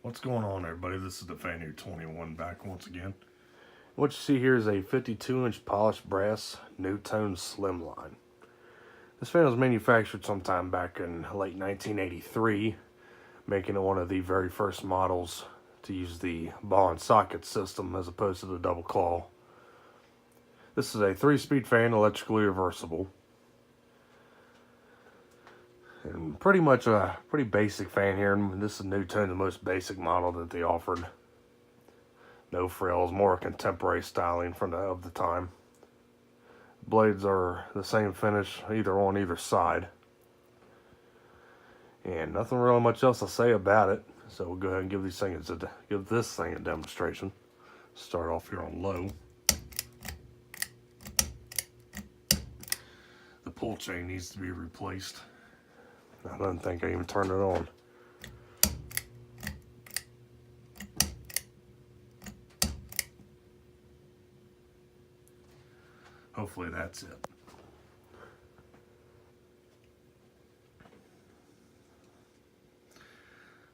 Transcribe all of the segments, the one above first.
What's going on, everybody? This is the Fan 21 back once again. What you see here is a 52-inch polished brass NuTone Slimline. This fan was manufactured sometime back in late 1983, making it one of the very first models to use the ball and socket system as opposed to the double claw. This is a 3-speed fan, electrically reversible. And pretty much a pretty basic fan here. And this is NuTone, the most basic model that they offered. No frills, more contemporary styling of the time. Blades are the same finish, on either side. And nothing really much else to say about it. So we'll go ahead and give this thing a demonstration. Start off here on low. The pull chain needs to be replaced. I don't think I even turned it on. Hopefully that's it.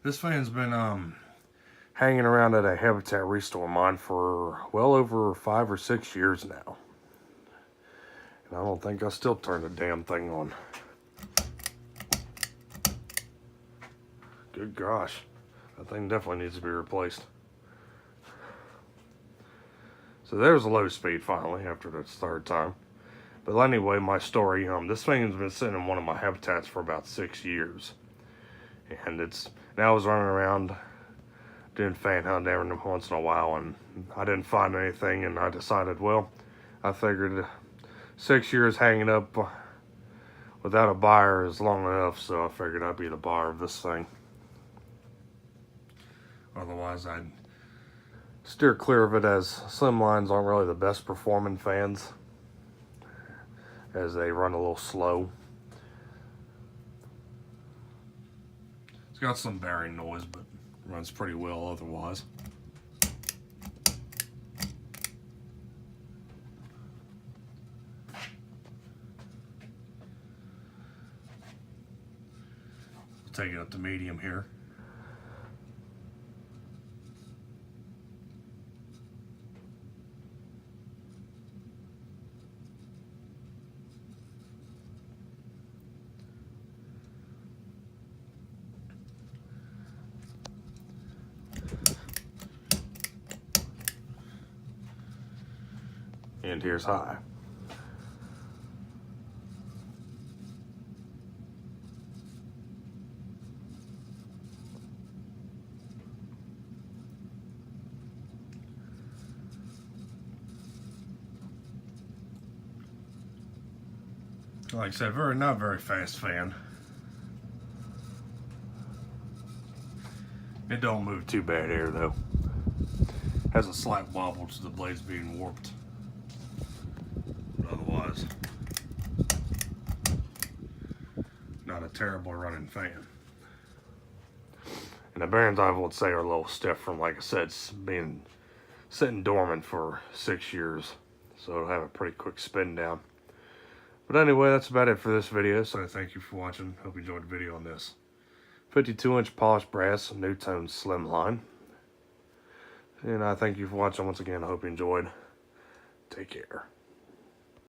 This fan's been hanging around at a habitat restore of mine for well over 5 or 6 years now. And I don't think I still turned the damn thing on. Good gosh, that thing definitely needs to be replaced. So there's a low speed finally after the third time. But anyway, my story, this thing's been sitting in one of my habitats for about 6 years. And now I was running around doing fan hunting every once in a while, and I didn't find anything, and I decided, well, I figured 6 years hanging up without a buyer is long enough, so I figured I'd be the buyer of this thing. Otherwise, I'd steer clear of it, as Slimlines aren't really the best performing fans, as they run a little slow. It's got some bearing noise, but runs pretty well otherwise. We'll take it up to medium here. And here's high. Like I said, not very fast fan. It don't move too bad here though. Has a slight wobble to the blades being warped. But otherwise, not a terrible running fan. And the bearings, I would say, are a little stiff from, like I said, being sitting dormant for 6 years. So it'll have a pretty quick spin down. But anyway, that's about it for this video. So So thank you for watching. Hope you enjoyed the video on this. 52-inch polished brass NuTone Slimline. And I thank you for watching once again. I hope you enjoyed. Take care.